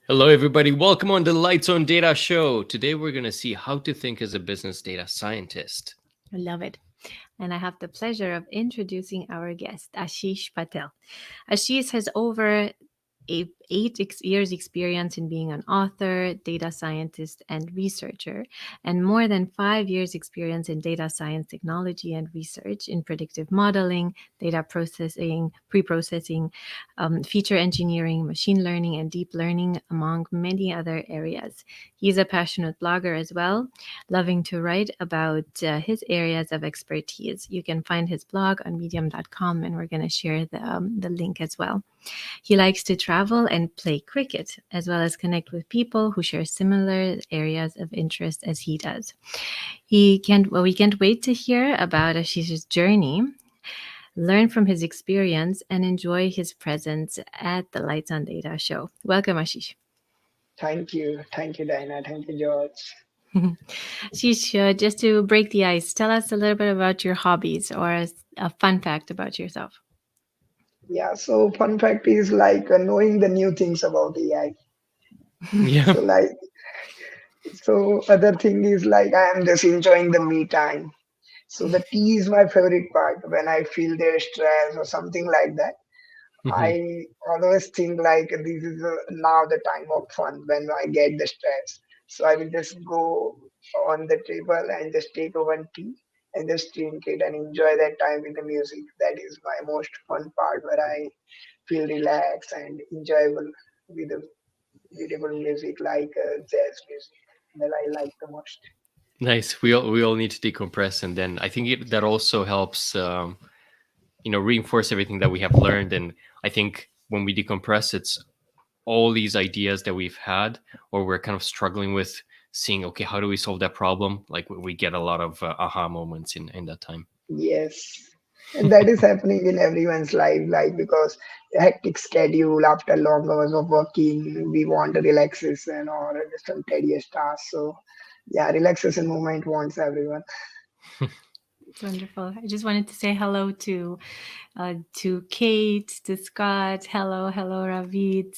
Hello, everybody. Welcome on the Lights on Data show. Today, we're going to see how to think as a business data scientist. I love it. And I have the pleasure of introducing our guest, Ashish Patel. Ashish has over 8 years experience in being an author, data scientist, and researcher, and more than 5 years experience in data science technology and research in predictive modeling, data processing, pre-processing, feature engineering, machine learning, and deep learning, among many other areas. He's a passionate blogger as well, loving to write about his areas of expertise. You can find his blog on medium.com, and we're going to share the link as well. He likes to travel and play cricket, as well as connect with people who share similar areas of interest as he does. We can't wait to hear about Ashish's journey, learn from his experience, and enjoy his presence at the Lights on Data show. Welcome, Ashish. Thank you. Thank you, Diana. Thank you, George. Ashish, just to break the ice, tell us a little bit about your hobbies or a fun fact about yourself. Yeah, so fun fact is like knowing the new things about AI. Yeah. So like, so other thing is like I am just enjoying the me time. So the tea is my favorite part when I feel their stress or something like that. Mhm. I always think like this is now the time of fun when I get the stress. So I will just go on the table and just take a one tea and just drink it and enjoy that time with the music. That is my most fun part where I feel relaxed and enjoyable with the beautiful music like jazz music that I like the most. Nice. We all need to decompress, and then I think that also helps, reinforce everything that we have learned. And I think when we decompress, it's all these ideas that we've had, or we're kind of struggling with seeing, okay, how do we solve that problem? Like we get a lot of aha moments in that time. Yes. And that is happening in everyone's life, like because hectic schedule after long hours of working, we want a relaxation or just some tedious task. So yeah, relaxation moment wants everyone. It's wonderful. I just wanted to say hello to Kate, to Scott. Hello, hello, Ravid.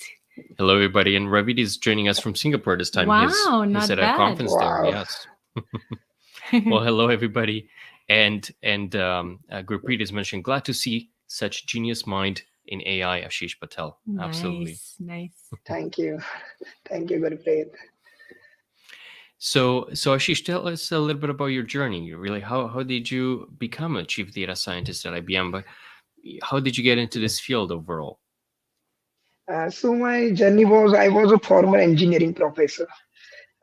Hello, everybody. And Ravid is joining us from Singapore this time. Wow, He's not at a bad. conference there. Wow. Yes. Well, hello, everybody. And Gurpreet is mentioning, glad to see such genius mind in AI, Ashish Patel. Absolutely. Nice, nice. Thank you. Thank you, Gurpreet. So Ashish, tell us a little bit about your journey. Really, how did you become a chief data scientist at IBM? But how did you get into this field overall? So my journey was I was a former engineering professor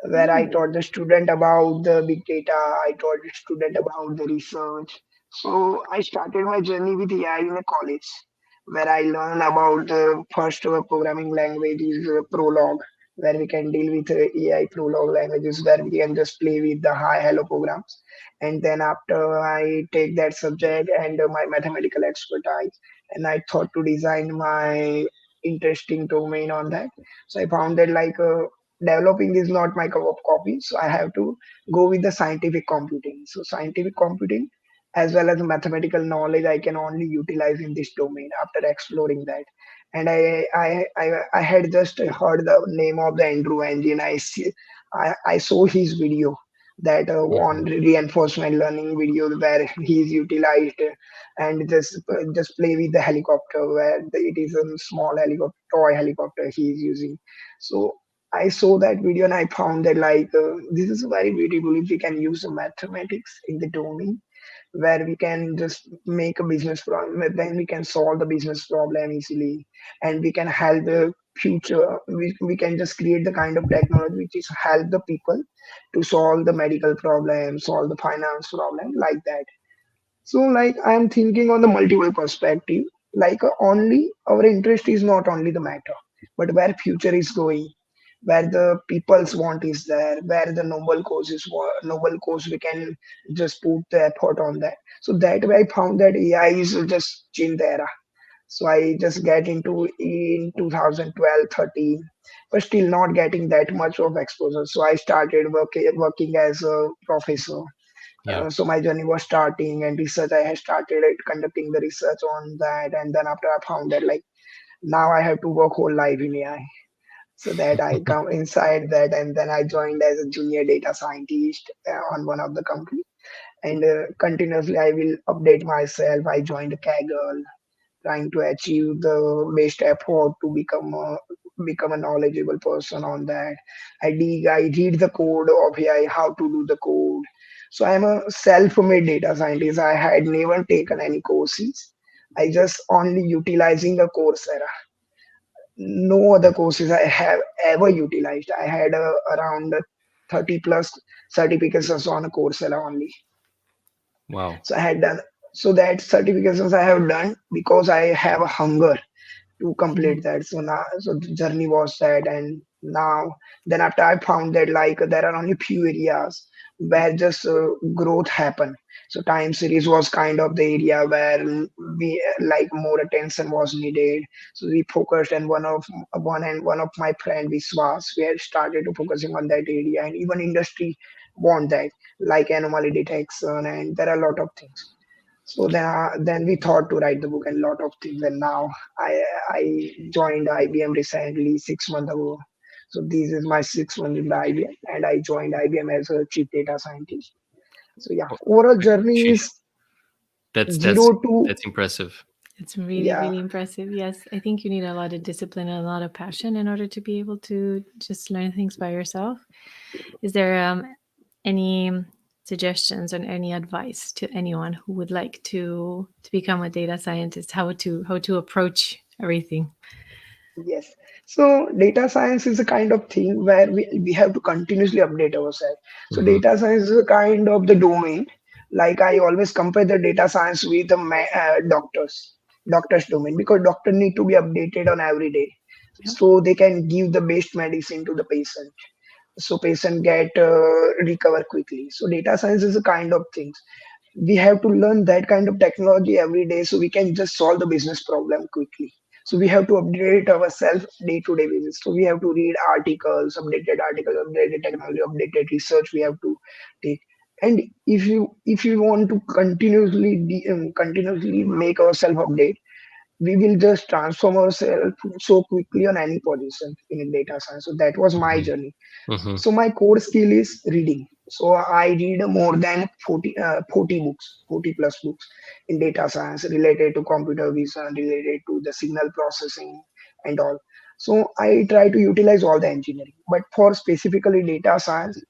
where I Oh, taught the student about the big data. I taught the student about the research. So I started my journey with AI in a college, where I learned about the first programming language is Prolog, where we can deal with AI Prolog languages, where we can just play with the high hello programs. And then after I take that subject and my mathematical expertise, and I thought to design my interesting domain on that. So I found that like developing is not my cup of coffee, so I have to go with the scientific computing. So scientific computing as well as mathematical knowledge I can only utilize in this domain after exploring that. And I had just heard the name of the Andrew engine. I saw his video that Hmm. on reinforcement learning video where he's utilized and just play with the helicopter where it is a small helicopter toy helicopter he is using. So I saw that video and I found that like this is very beautiful if we can use the mathematics in the domain where we can just make a business problem, then we can solve the business problem easily, and we can help the future. We can just create the kind of technology which is help the people to solve the medical problem, solve the finance problem, like that. So, like, I'm thinking on the multiple perspective. Like, only our interest is not only the matter, but where future is going, where the people's want is there, where the noble cause we can just put the effort on that. So that way, I found that AI is just change the era. So I just get into in 2012, 13, but still not getting that much of exposure. So I started working as a professor. Yeah. So my journey was starting and research. I had started conducting the research on that, and then after I found that like now I have to work whole life in AI. So that I come inside that, and then I joined as a junior data scientist on one of the company. And continuously I will update myself. I joined Kaggle, trying to achieve the best effort to become a knowledgeable person on that. I read the code of AI, how to do the code. So I'm a self-made data scientist. I had never taken any courses. I just only utilizing the Coursera. No other courses I have ever utilized. I had around 30 plus certifications on Coursera only. Wow. So I had done, so that certifications I have done because I have a hunger to Mhm. complete that. So now, so the journey was that, and now, then after I found that like there are only few areas where just growth happen. So time series was kind of the area where we like more attention was needed. So we focused, and one of my friend Viswas, we had started to focusing on that area, and even industry want that, like anomaly detection, and there are a lot of things. So then we thought to write the book and lot of things. And now I joined IBM recently 6 months ago. So this is my 6 months in the IBM, and I joined IBM as a chief data scientist. So yeah, Well, overall journey Ashish, is that's zero that's to that's impressive. It's really, yeah. really impressive. Yes, I think you need a lot of discipline and a lot of passion in order to be able to just learn things by yourself. Is there any suggestions or any advice to anyone who would like to become a data scientist? How to approach everything? Yes. So data science is a kind of thing where we have to continuously update ourselves. So Hmm. data science is a kind of the domain. Like I always compare the data science with the doctor's domain, because doctor need to be updated on every day, Yeah. so they can give the best medicine to the patient, so patient get recover quickly. So data science is a kind of things. We have to learn that kind of technology every day, so we can just solve the business problem quickly. So we have to update ourselves day to day basis. So we have to read articles, updated technology, updated research we have to take. And if you want to continuously make ourselves update, we will just transform ourselves so quickly on any position in data science. So that was my Hmm. journey. Hmm. So my core skill is reading. So I read more than 40 books, 40 plus books in data science related to computer vision, related to the signal processing and all. So I try to utilize all the engineering. But for specifically data science,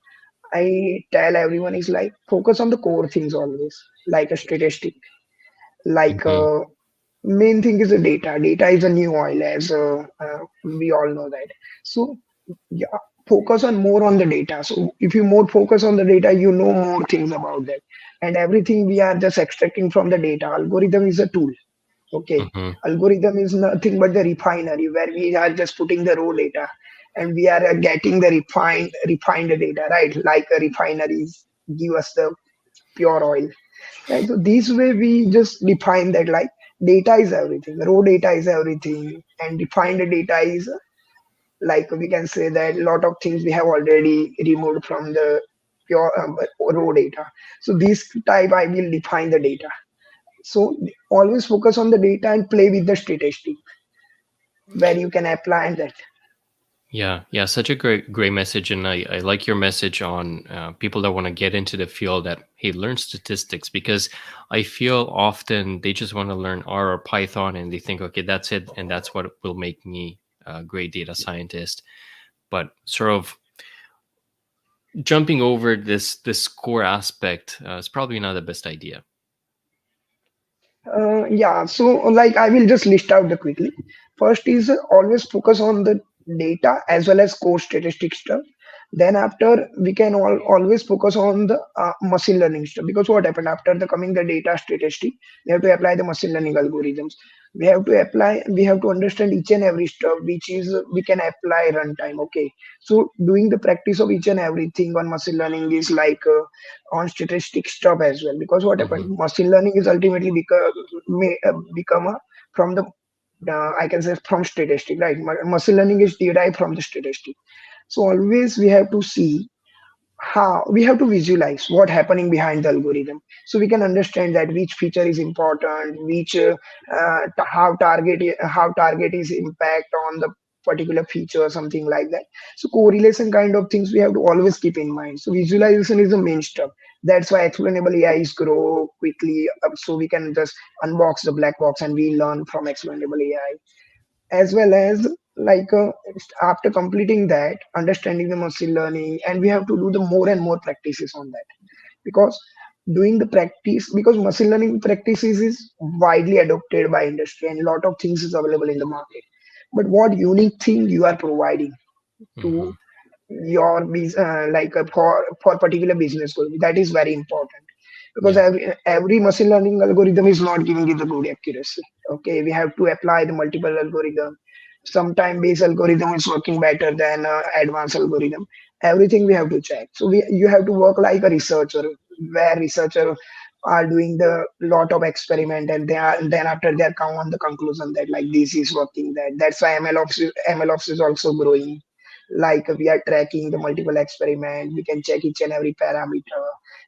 I tell everyone is like focus on the core things always, like a statistic, like Hmm. main thing is the data. Data is a new oil, as we all know that. So yeah, focus on more on the data. So if you more focus on the data, you know more things about that. And everything we are just extracting from the data. Algorithm is a tool. Okay, Hmm. algorithm is nothing but the refinery where we are just putting the raw data, and we are getting the refined data, right? Like a refineries give us the pure oil, right? So this way we just define that like data is everything, raw data is everything, and refined data is like we can say that a lot of things we have already removed from the pure raw data. So this type I will define the data. So always focus on the data and play with the statistic where you can apply that. Yeah, yeah, such a great message, and I like your message on people that want to get into the field that hey, learn statistics, because I feel often they just want to learn R or Python and they think okay, that's it, and that's what will make me a great data scientist. But sort of jumping over this core aspect is probably not the best idea. Yeah, so like I will just list out the quickly. First is always focus on the data as well as core statistics stuff. Then after we can always focus on the machine learning stuff, because what happened after the coming the data statistic, we have to apply the machine learning algorithms. We have to understand each and every stuff which is we can apply runtime. Okay, so doing the practice of each and everything on machine learning is like on statistic stuff as well, because what happened Hmm. machine learning is ultimately become a from the I can say from statistic, right? Machine learning is derived from the statistic. So always we have to see how we have to visualize what happening behind the algorithm, so we can understand that which feature is important, which how target is impact on the particular feature or something like that. So correlation kind of things we have to always keep in mind. So visualization is the main stuff. That's why explainable AI is grow quickly. So we can just unbox the black box and we learn from explainable AI, as well as like after completing that, understanding the machine learning, and we have to do the more and more practices on that, because doing the practice, because machine learning practices is widely adopted by industry and a lot of things is available in the market, but what unique thing you are providing to Hmm. your for particular business goal, that is very important, because Yeah. every machine learning algorithm is not giving you the good accuracy. Okay, we have to apply the multiple algorithm. Sometime base algorithm is working better than advanced algorithm. Everything we have to check. So we you have to work like a researcher, where researcher are doing the lot of experiment, and they are then after they come on the conclusion that like this is working. That's why MLOps is also growing. Like we are tracking the multiple experiment, we can check each and every parameter.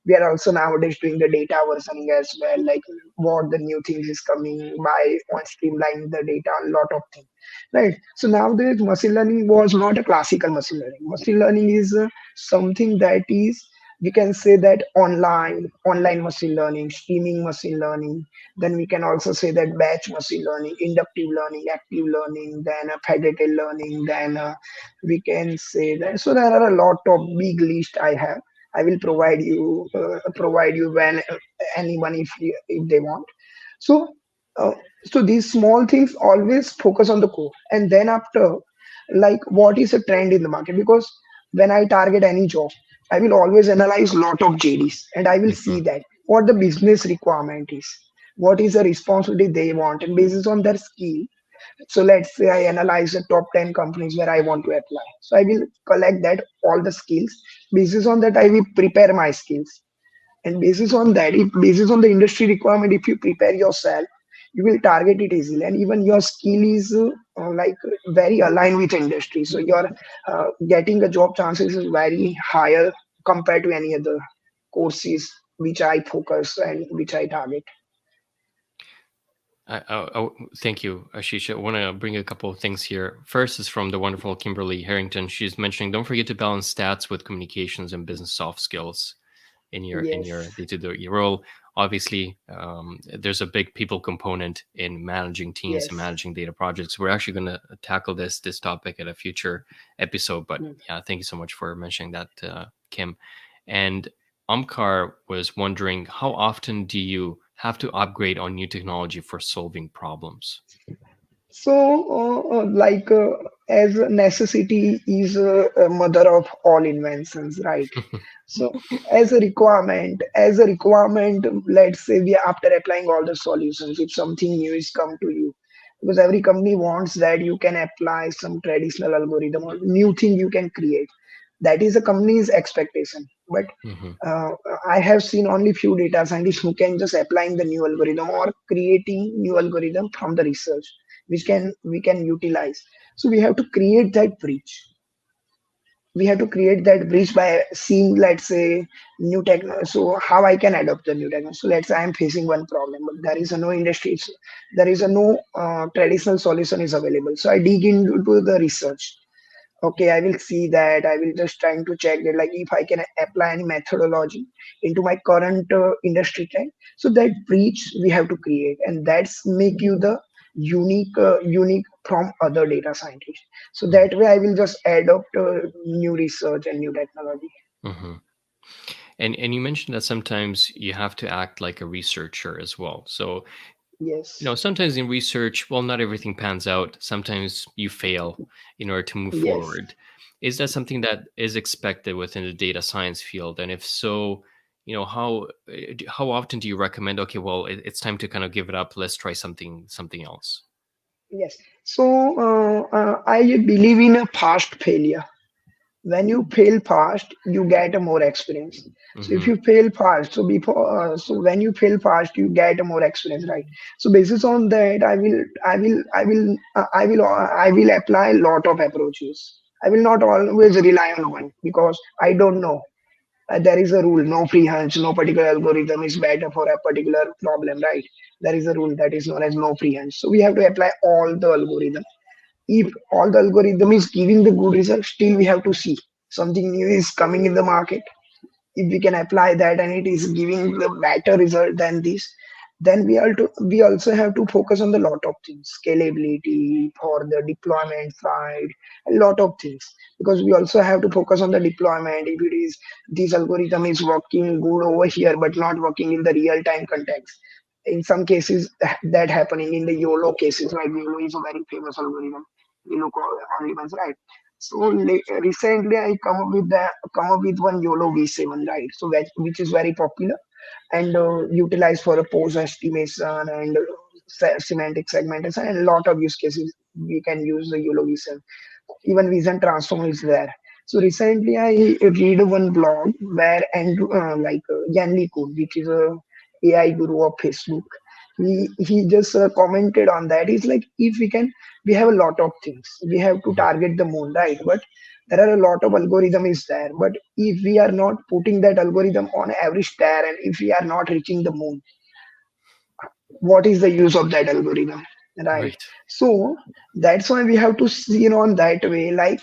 We are also nowadays doing the data versioning as well, like what the new things is coming by on streamlining the data, a lot of things, right? So nowadays machine learning was not a classical machine learning. Machine learning is something that is, we can say that online machine learning, streaming machine learning. Then we can also say that batch machine learning, inductive learning, active learning, then federated learning, then we can say that. So there are a lot of big list I have. I will provide you when anyone if they want. So uh, so these small things always focus on the core, and then after, like what is a trend in the market, because when I target any job, I will always analyze lot of JDs and I will Hmm. see that what the business requirement is, what is the responsibility they want, and basis on their skill. So let's say I analyze the top 10 companies where I want to apply. So I will collect that all the skills. Basis on that, I will prepare my skills. And basis on that, if basis on the industry requirement, if you prepare yourself, you will target it easily. And even your skill is very aligned with industry. So your getting the job chances is very higher compared to any other courses which I focus and which I target. Thank you, Ashish. I want to bring a couple of things here. First is from the wonderful Kimberly Harrington. She's mentioning, don't forget to balance stats with communications and business soft skills in Yes. your day-to-day role. Obviously, there's a big people component in managing teams and Yes. managing data projects. We're actually going to tackle this topic at a future episode, but Mm. yeah, thank you so much for mentioning that, Kim. And Amkar was wondering, how often do you have to upgrade on new technology for solving problems? So, as a necessity is a mother of all inventions, right? So, as a requirement, let's say we are after applying all the solutions, if something new is come to you, because every company wants that you can apply some traditional algorithm or new thing you can create. That is a company's expectation. But Hmm. uh, I have seen only few data scientists who can just applying the new algorithm or creating new algorithm from the research, which can we can utilize. So we have to create that bridge. We have to create that bridge by seeing, let's say, new technology. So how I can adopt the new technology. So let's say I am facing one problem, but there is a no industry. There is a no traditional solution is available. So I dig into the research. Okay, I will see that. I will just trying to check that, like if I can apply any methodology into my current industry trend. So that bridge we have to create, and that's make you the unique from other data scientists. So that way, I will just adopt new research and new technology. Hmm. And you mentioned that sometimes you have to act like a researcher as well. So, Yes, sometimes in research, well, not everything pans out. Sometimes you fail in order to move yes. forward. Is that something that is expected within the data science field? And if so, how often do you recommend? Okay, well, it's time to kind of give it up. Let's try something else. Yes. So I believe in a fast failure. When you fail fast, you get a more experience. So if Hmm. you fail fast, so when you fail fast, you get a more experience, right? So basis on that, I will apply a lot of approaches. I will not always rely on one, because I don't know. There is a rule: no free hunch, no particular algorithm is better for a particular problem, right? There is a rule that is known as no free hunch. So we have to apply all the algorithm, if all the algorithm is giving the good result, still we have to see something new is coming in the market. If we can apply that and it is giving the better result than this, then we also have to focus on the lot of things, scalability for the deployment side, a lot of things, because we also have to focus on the deployment. If it is this algorithm is working good over here but not working in the real time context, in some cases that happening in the YOLO cases, right? YOLO is a very famous algorithm. You look only once, right? So recently I come up with one YOLO V7, right? So which is very popular and utilized for a pose estimation and semantic segmentation and a lot of use cases. We can use the YOLO V7. Even vision transform is there. So recently I read one blog where Andrew, Yan LeCun, which is a AI guru of Facebook, he just commented on that. He's like, if we can, we have a lot of things. We have to Mhm. target the moon, right? But there are a lot of algorithm is there. But if we are not putting that algorithm on every star and if we are not reaching the moon, what is the use of that algorithm, right? Right. So that's why we have to see it on that way, like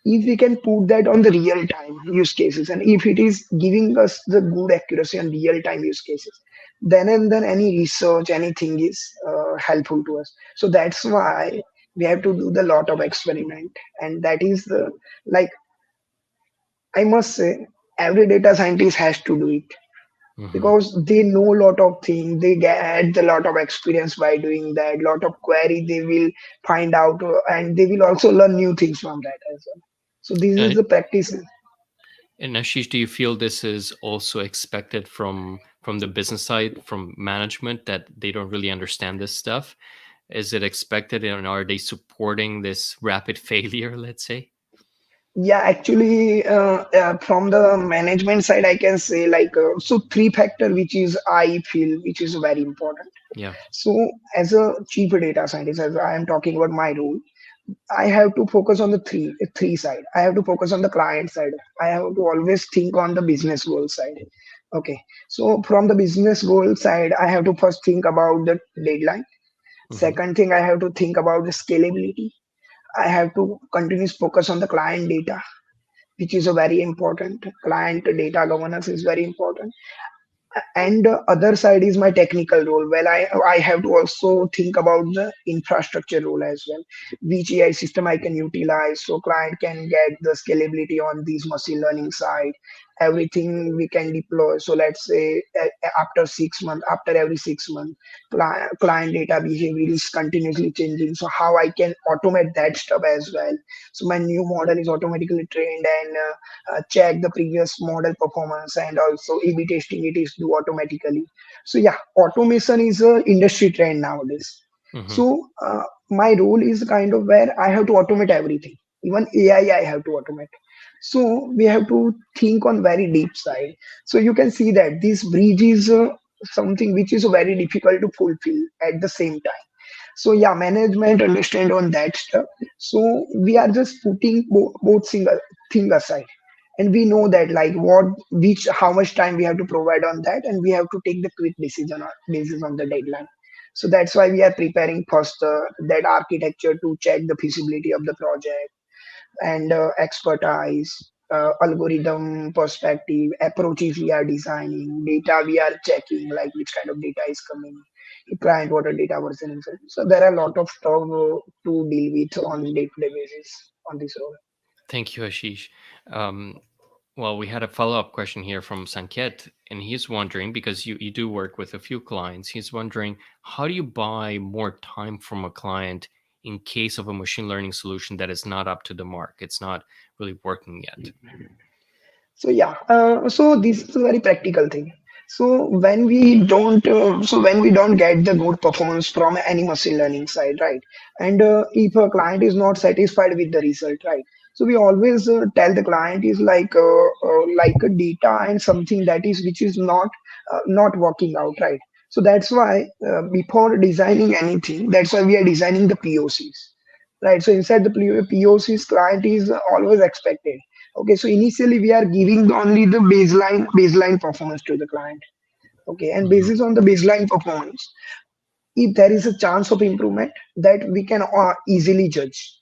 if we can put that on the real time use cases and if it is giving us the good accuracy on real time use cases, then and then any research anything is helpful to us. So that's why we have to do the lot of experiment, and that is the, like, I must say every data scientist has to do it Hmm. because they know a lot of things, they get a lot of experience by doing that, lot of query they will find out, and they will also learn new things from that as well. So this is Uh, the practice. and Ashish, do you feel this is also expected from the business side, from management, that they don't really understand this stuff? Is it expected, and are they supporting this rapid failure? Let's say. Yeah, actually, from the management side I can say, like, so three factor which is I feel which is very important. Yeah. So as a chief data scientist, as I am talking about my role, I have to focus on the three side. I have to focus on the client side. I have to always think on the business goal side. Okay. So from the business goal side, I have to first think about the deadline. Hmm. Second thing, I have to think about the scalability. I have to continuously focus on the client data, which is a very important. Client data governance is very important, and the other side is my technical role. Well, I have to also think about the infrastructure role as well, which AI system I can utilize so client can get the scalability on these machine learning side, everything we can deploy. So let's say after 6 months, after every 6 months, client data behavior is continuously changing, so how I can automate that stuff as well. So my new model is automatically trained and check the previous model performance, and also A/B testing it is do automatically. So yeah, automation is a industry trend nowadays. Hmm. So my role is kind of where I have to automate everything, even AI I have to automate. So we have to think on very deep side. So you can see that this bridge is something which is very difficult to fulfill at the same time. So yeah, management understand on that stuff. So we are just putting both single thing aside, and we know that like what which how much time we have to provide on that, and we have to take the quick decision on basis on the deadline. So that's why we are preparing first that architecture to check the feasibility of the project, and expertise, algorithm perspective, approaches we are designing, data we are checking, like which kind of data is coming, client water data version, and so on. So there are a lot of stuff to deal with on day-to-day basis on this role. Thank you, Ashish. Um, well, we had a follow-up question here from Sanket, and he's wondering, because you do work with a few clients, he's wondering, how do you buy more time from a client in case of a machine learning solution that is not up to the mark? It's not really working yet. So yeah, so this is a very practical thing. So when we don't get the good performance from any machine learning side, right? And if a client is not satisfied with the result, right? So we always tell the client is like a data and something that is which is not working out, right? So that's why before designing anything, that's why we are designing the POCs, right? So inside the POCs, client is always expected. Okay, so initially we are giving only the baseline performance to the client. Okay, and Hmm. basis on the baseline performance, if there is a chance of improvement, that we can easily judge.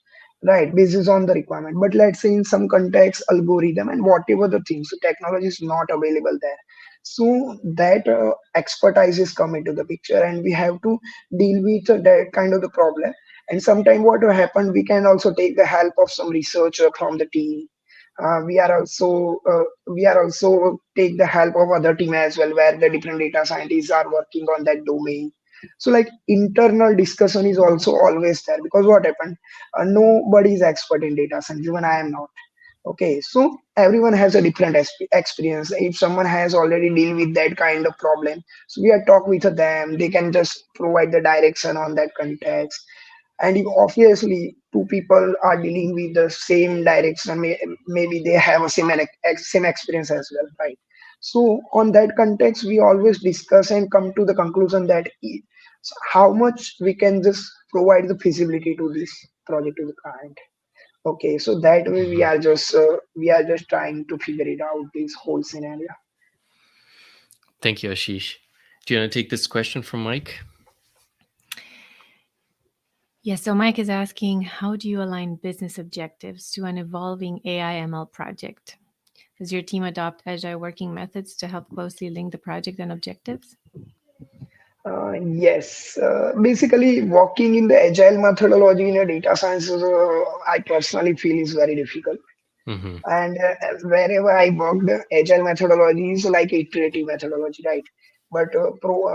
right, basis on the requirement. But let's say in some context, algorithm and whatever the things, the technology is not available there. So that expertise is come into the picture, and we have to deal with that kind of the problem. And sometimes what will happen, we can also take the help of some researcher from the team. We are also take the help of other team as well, where the different data scientists are working on that domain. So like internal discussion is also always there, because what happened, nobody is expert in data science, even I am not. Okay, so everyone has a different experience. If someone has already deal with that kind of problem, so we are talk with them, they can just provide the direction on that context. And if obviously two people are dealing with the same direction, maybe they have a same experience as well, right? So on that context, we always discuss and come to the conclusion that how much we can just provide the feasibility to this project to the client. Okay, so that way Mhm. we are just trying to figure it out, this whole scenario. Thank you, Ashish. Do you want to take this question from Mike? Yes, so Mike is asking, how do you align business objectives to an evolving AI ML project? Does your team adopt agile working methods to help closely link the project and objectives? Yes, basically working in the agile methodology in a data science, I personally feel is very difficult. Hmm. And wherever I worked, agile methodology is like iterative methodology, right? But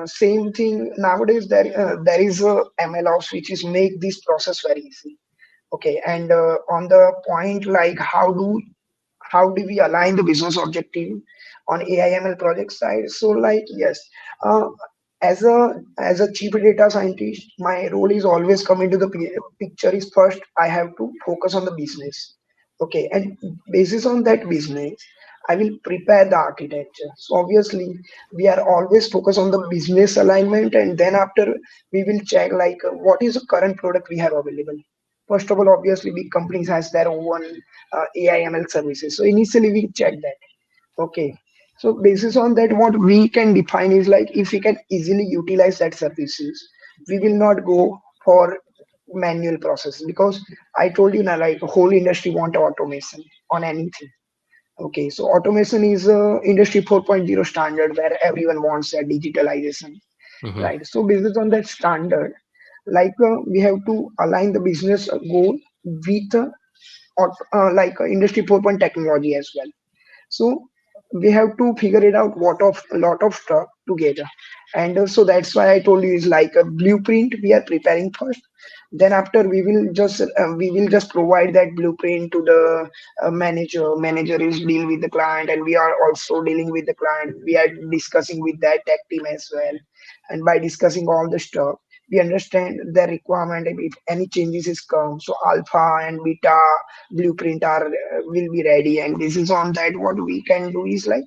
same thing nowadays, there is a MLOps which is make this process very easy. Okay, and on the point like how do we align the business objective on AIML project side? So like yes, uh, as a chief data scientist, my role is always come into the picture. Is first I have to focus on the business. Okay, and basis on that business, I will prepare the architecture. So obviously, we are always focused on the business alignment, and then after we will check like what is the current product we have available. First of all, obviously, big companies has their own AI/ML services. So initially, we check that. Okay. So basis on that, what we can define is like if we can easily utilize that services, we will not go for manual process, because I told you now, like whole industry want automation on anything. Okay, so automation is a industry 4.0 standard where everyone wants that digitalization, Hmm. right? So based on that standard, like we have to align the business goal with like industry 4.0 technology as well. So we have to figure it out what of a lot of stuff together. And so that's why I told you is like a blueprint we are preparing first. Then after we will just provide that blueprint to the manager is deal with the client, and we are also dealing with the client. We are discussing with that tech team as well, and by discussing all the stuff, we understand the requirement, and if any changes is come, so alpha and beta blueprint are will be ready. And this is on that what we can do is like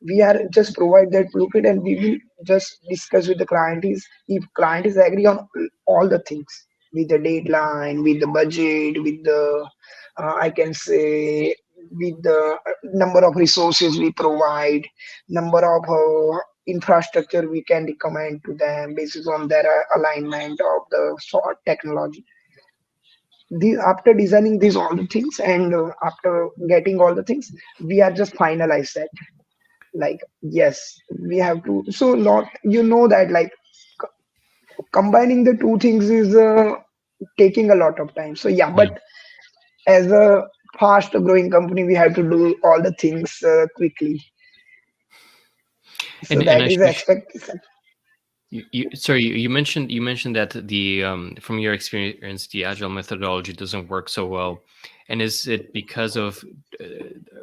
we are just provide that blueprint, and we will just discuss with the client is if client is agree on all the things, with the deadline, with the budget, with the I can say with the number of resources we provide, number of infrastructure we can recommend to them basis on their alignment of the sort technology. After designing these all the things, and after getting all the things, we are just finalize that. Like yes, we have to. So not that like combining the two things is taking a lot of time. So yeah, Yeah. but as a fast growing company, we have to do all the things quickly. So And that is the Ashish, expectation. sorry, you mentioned that the from your experience, the agile methodology doesn't work so well, and is it because of uh,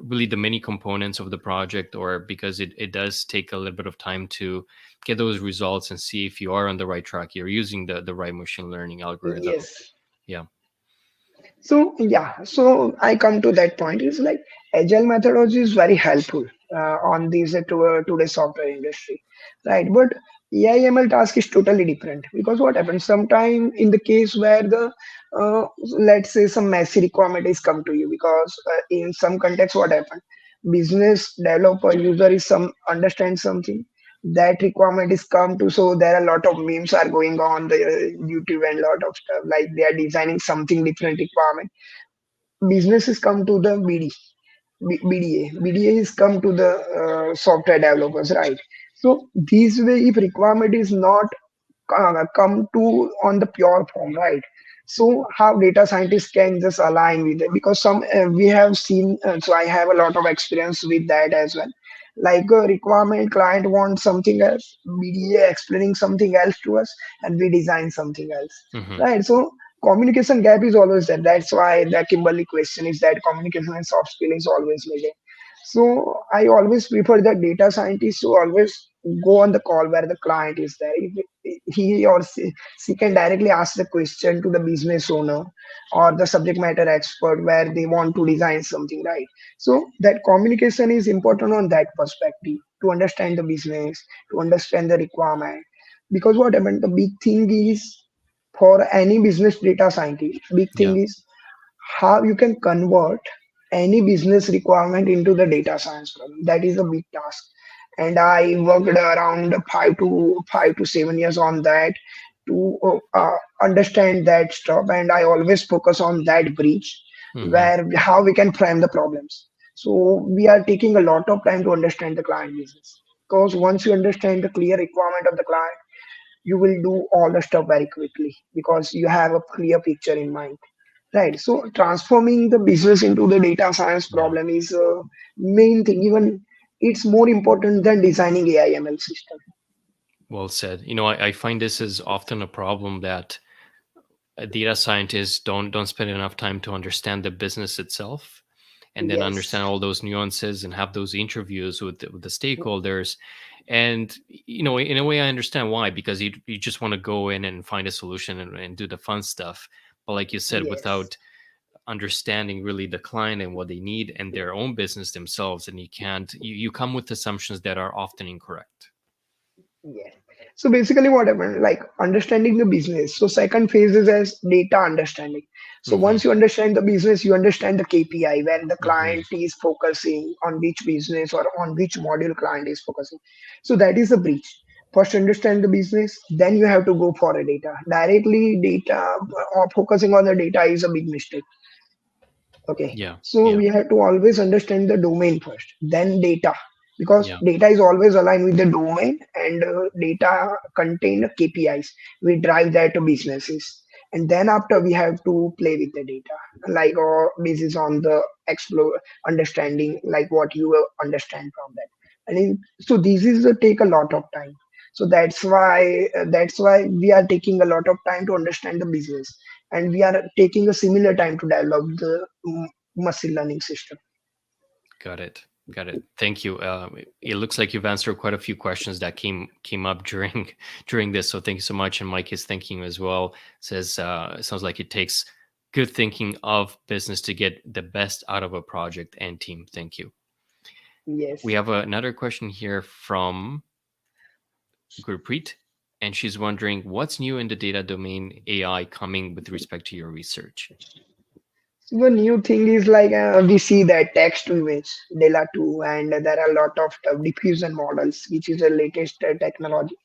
really the many components of the project, or because it does take a little bit of time to get those results and see if you are on the right track, you're using the right machine learning algorithm? Yes. Yeah. So yeah, so I come to that point. It's like agile methodology is very helpful on these today's software industry, right? But AIML task is totally different, because what happens sometime in the case where the let's say some messy requirement is come to you, because in some context what happened, business developer user is some understand something, that requirement is come to. So there are a lot of memes are going on the YouTube and lot of stuff like they are designing something different requirement. Businesses come to the BDA is come to the software developers, right? So this way, if requirement is not come to on the pure form, right? So how data scientists can just align with it, because some we have seen, so I have a lot of experience with that as well. Like a requirement client wants something else, BDA explaining something else to us, and we design something else, Hmm. right? So communication gap is always there. That's why the Kimberly question is that communication and soft skill is always needed. So I always prefer the data scientist to always go on the call where the client is there. If he or she can directly ask the question to the business owner or the subject matter expert where they want to design something, right? So that communication is important on that perspective to understand the business, to understand the requirement. Because what happened, the big thing is for any business data scientist, big Yeah. thing is how you can convert any business requirement into the data science problem. That is a big task. And I worked around 5 to 7 years on that to understand that stuff. And I always focus on that bridge Hmm. where how we can frame the problems. So we are taking a lot of time to understand the client business. Because once you understand the clear requirement of the client, you will do all the stuff very quickly because you have a clear picture in mind. Right. So transforming the business into the data science Yeah. problem is a main thing. Even it's more important than designing AI/ML system. Well said. I find this is often a problem that data scientists don't spend enough time to understand the business itself, and then Yes. understand all those nuances and have those interviews with the stakeholders. And in a way I understand why, because you just want to go in and find a solution and do the fun stuff. But like you said, Yes. without understanding really the client and what they need and their own business themselves, and you come with assumptions that are often incorrect. Yes. So basically what happened, like understanding the business. So second phase is as data understanding. So Hmm. once you understand the business, you understand the KPI, where the Hmm. client is focusing on which business or on which module client is focusing. So that is the breach. First understand the business, then you have to go for a data. Directly data or focusing on the data is a big mistake. Okay, Yeah. so Yeah. we have to always understand the domain first, then data, because Yeah. data is always aligned with the domain and data contain KPIs. We drive that to businesses, and then after we have to play with the data, like or basis on the explore understanding, like what you understand from that. So this is take a lot of time. So that's why we are taking a lot of time to understand the business, and we are taking a similar time to develop the machine learning system. Got it. Got it. Thank you. It looks like you've answered quite a few questions that came up during during this. So thank you so much. And Mike is thanking you as well. Says it sounds like it takes good thinking of business to get the best out of a project and team. Thank you. We Yes. have another question here from Gurpreet, and she's wondering what's new in the data domain AI coming with respect to your research. So the new thing is like we see that text to image, Dela 2, and there are a lot of diffusion models, which is the latest technology.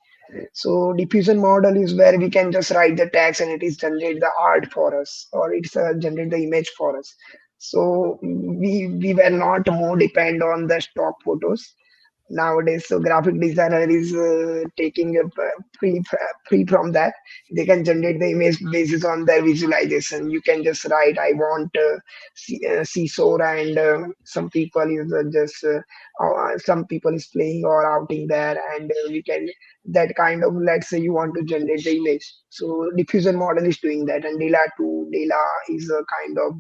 So diffusion model is where we can just write the text and it is generate the art for us, or it's generate the image for us. So we were not more depend on the stock photos nowadays. So graphic designer is taking a free from that. They can generate the image basis on their visualization. You can just write I want seesaw, and some people is just some people is playing or outing there, and we can that kind of, let's say you want to generate the image. So diffusion model is doing that, and Dela is a kind of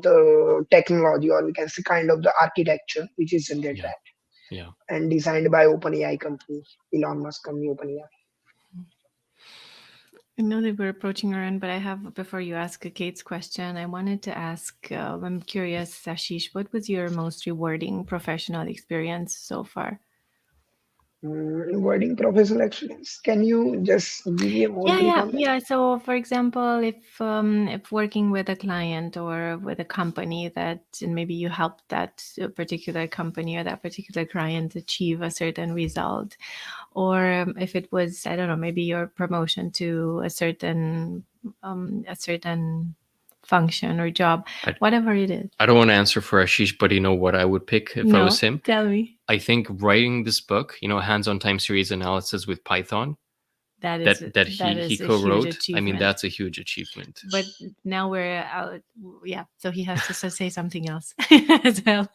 the technology, or we can say kind of the architecture which is generate Yeah. that Yeah. and designed by OpenAI company, Elon Musk company, OpenAI. I know that we're approaching our end, but I have, before you ask Kate's question, I wanted to ask, I'm curious, Ashish, what was your most rewarding professional experience so far? Wording professional experience. Can you just give me a more Yeah, brief yeah, on that? yeah. So, for example, if working with a client or with a company that and maybe you help that particular company or that particular client achieve a certain result, or if it was, I don't know, maybe your promotion to a certain function or job, I, whatever it is. I don't want to answer for Ashish, but you know what I would pick if I No, was him? tell me. I think writing this book, hands-on time series analysis with Python That is that that he is a huge co-wrote, I mean, achievement. that's a huge achievement. But now we're out. Yeah, so he has to say something else as well.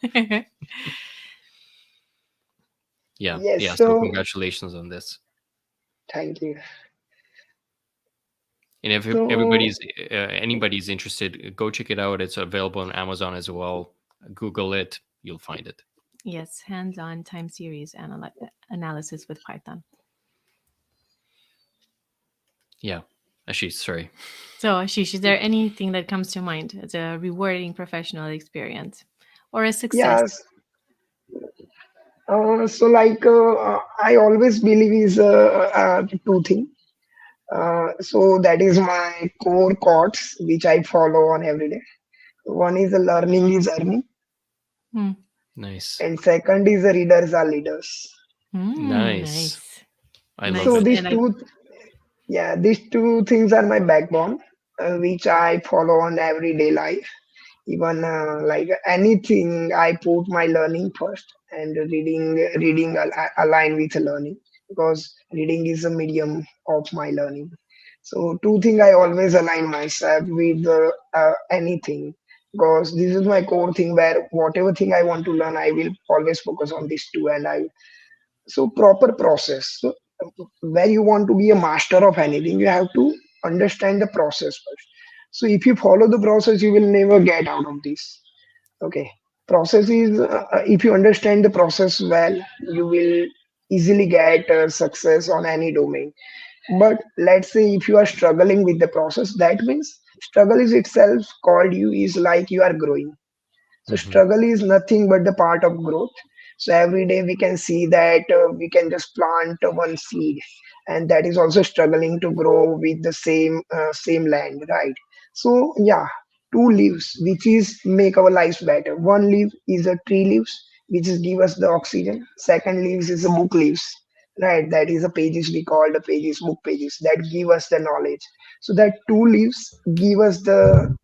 Yeah, Yes. yeah. So So congratulations on this. thank you. And if So everybody's anybody's interested, go check it out. It's available on Amazon as well. Google it, you'll find it. Yes, hands-on time series analysis with Python. Yeah. Ashish, sorry. So, Ashish, is there anything that comes to mind as a rewarding professional experience or a success? yes. I always believe is two things. So that is my core quotes which I follow on every day. One is learning is earning, Hmm. Nice. and second is readers are leaders. Nice. Nice, I love nice, So it. these and I. two, yeah, these two things are my backbone, which I follow on everyday life. Even like anything, I put my learning first, and reading align with learning because reading is a medium of my learning. So two things I always align myself with anything because this is my core thing where whatever thing I want to learn, I will always focus on these two, and I so proper process. So where you want to be a master of anything, you have to understand the process first. So if you follow the process, you will never get out of this. Okay. Process is if you understand the process well, you will easily get success on any domain. But let's say if you are struggling with the process, that means struggle is itself called you is like you are growing. So Hmm. struggle is nothing but the part of growth. So every day we can see that we can just plant one seed, and that is also struggling to grow with the same land, right? So yeah, two leaves which is make our lives better. One leaf is a tree leaves which is give us the oxygen. Second leaves is a book leaves, right? That is the pages we call the pages, book pages that give us the knowledge. So that two leaves give us the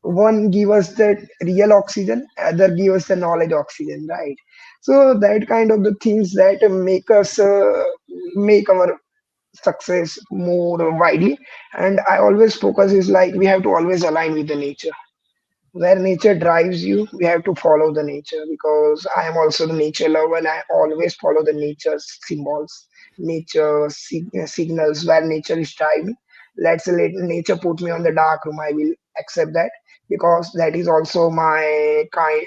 one give us the real oxygen, other give us the knowledge oxygen, right? So that kind of the things that make us make our success more widely. And I always focus is like we have to always align with the nature. Where nature drives you, we have to follow the nature because I am also the nature lover and I always follow the nature's symbols, signals where nature is driving. Let's let nature put me on the dark room. I will accept that because that is also my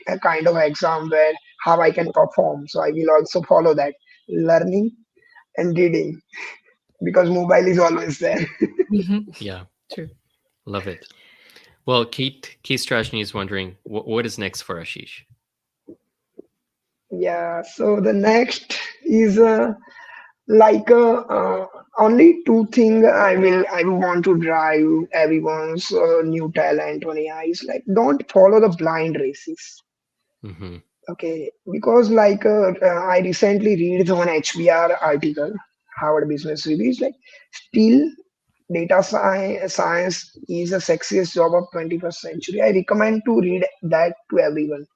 a kind of exam where how I can perform. So I will also follow that learning and reading because mobile is always there. Mhm. Yeah. True. Love it. Well, Kate Strachny is wondering what is next for Ashish. Yeah. So the next is like only two thing I will want to drive everyone's new talent on AI is like don't follow the blind races. Hmm. Okay, because I recently read one HBR article, Harvard Business Review. Is like still science is the sexiest job of 21st century. I recommend to read that to everyone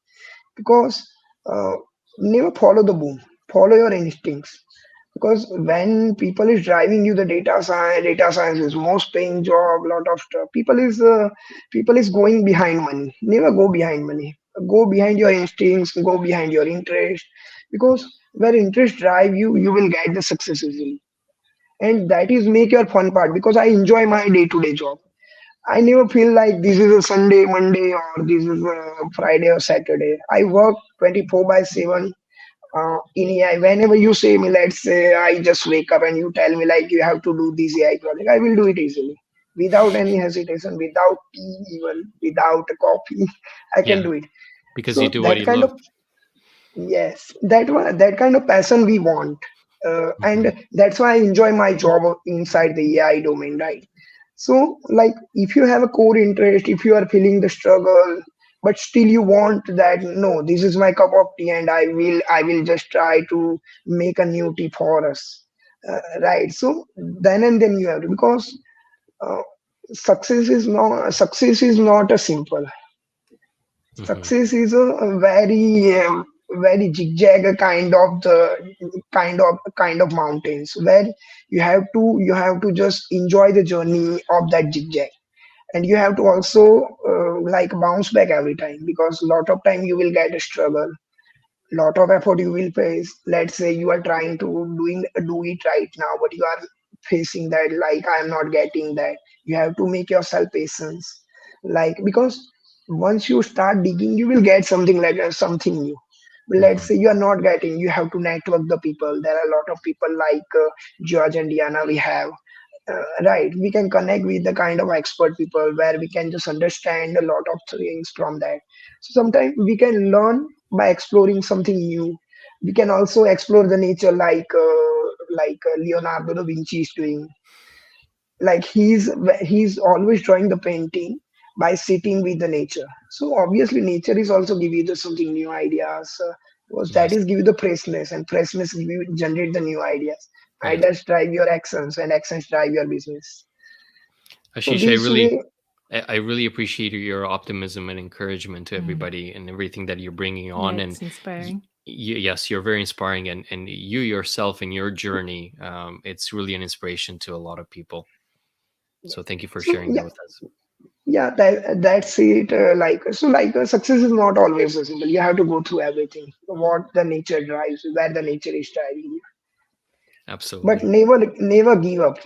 because uh, never follow the boom, follow your instincts because when people is driving you the data science is most paying job, lot of stuff, people is going behind money. Never go behind money, go behind your instincts, go behind your interest because where interest drive you, you will get the success easily. And that is make your fun part because I enjoy my day-to-day job. I never feel like this is a Sunday, Monday, or this is a Friday or Saturday. I work 24 by 7 in AI. Whenever you say me, let's say I just wake up and you tell me like you have to do this AI project, I will do it easily. Without any hesitation, without tea, even without a coffee, I can Yeah, do it. because you So do what that you kind love. of yes, that kind of passion we want. And Hmm. that's why I enjoy my job inside the AI domain, right? So, like, if you have a core interest, if you are feeling the struggle, but still you want that, no, this is my cup of tea, and I will just try to make a new tea for us, right? So then and then you have to, because uh, success is not a simple. Hmm. Success is a very very zigzag kind of mountains where you have to just enjoy the journey of that zigzag, and you have to also like bounce back every time, because a lot of time you will get a struggle, lot of effort you will face. Let's say you are trying to do it right now, but you are facing that, like, I am not getting that. You have to make yourself patience, like, because once you start digging you will get something, like something new. But let's Hmm. say you are not getting, you have to network the people. There are a lot of people like George and Diana we have, right? We can connect with the kind of expert people where we can just understand a lot of things from that. So sometimes we can learn by exploring something new. We can also explore the nature, like Leonardo da Vinci is doing. Like he's always drawing the painting by sitting with the nature. So obviously nature is also give you the something new ideas, because that Yes. is give you the freshness, and freshness give you generate the new ideas. Yes. Ideas drive your actions, and actions drive your business. So Ashish, this way, I really appreciate your optimism and encouragement to Mm. everybody and everything that you're bringing Yeah, on. And it's inspiring. yes, you're very inspiring, and you yourself and your journey, it's really an inspiration to a lot of people. So thank you for so sharing that yeah, with us. yeah, that's it. Success is not always so simple. You have to go through everything. What the nature drives, where the nature is driving you. But Absolutely. never give up.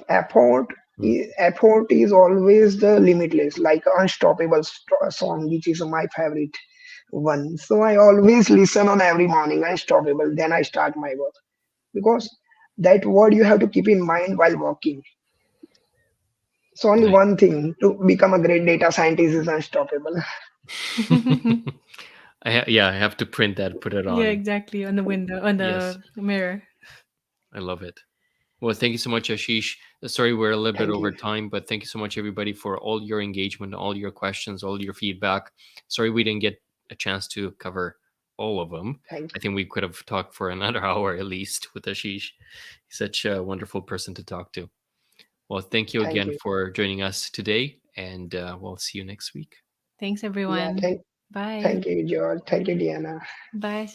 Mm. Effort is always the limitless, like Unstoppable song, which is my favorite one. So I always listen on every morning, Unstoppable. Then I start my work, because that word you have to keep in mind while walking. So only Nice. one thing to become a great data scientist is unstoppable. Yeah, I have to print that, put it Yeah, on. exactly. On the window, on Yes, the mirror. I love it. Well, thank you so much, Ashish. Sorry, we're a little bit Thank over you. time, but thank you so much, everybody, for all your engagement, all your questions, all your feedback. Sorry we didn't get a chance to cover all of them. Thank I you. think we could have talked for another hour at least with Ashish. He's such a wonderful person to talk to. Well, thank you Thank again you. for joining us today, and we'll see you next week. Thanks, Yeah, everyone. thank Bye. thank you, George. Thank you, Diana. Bye.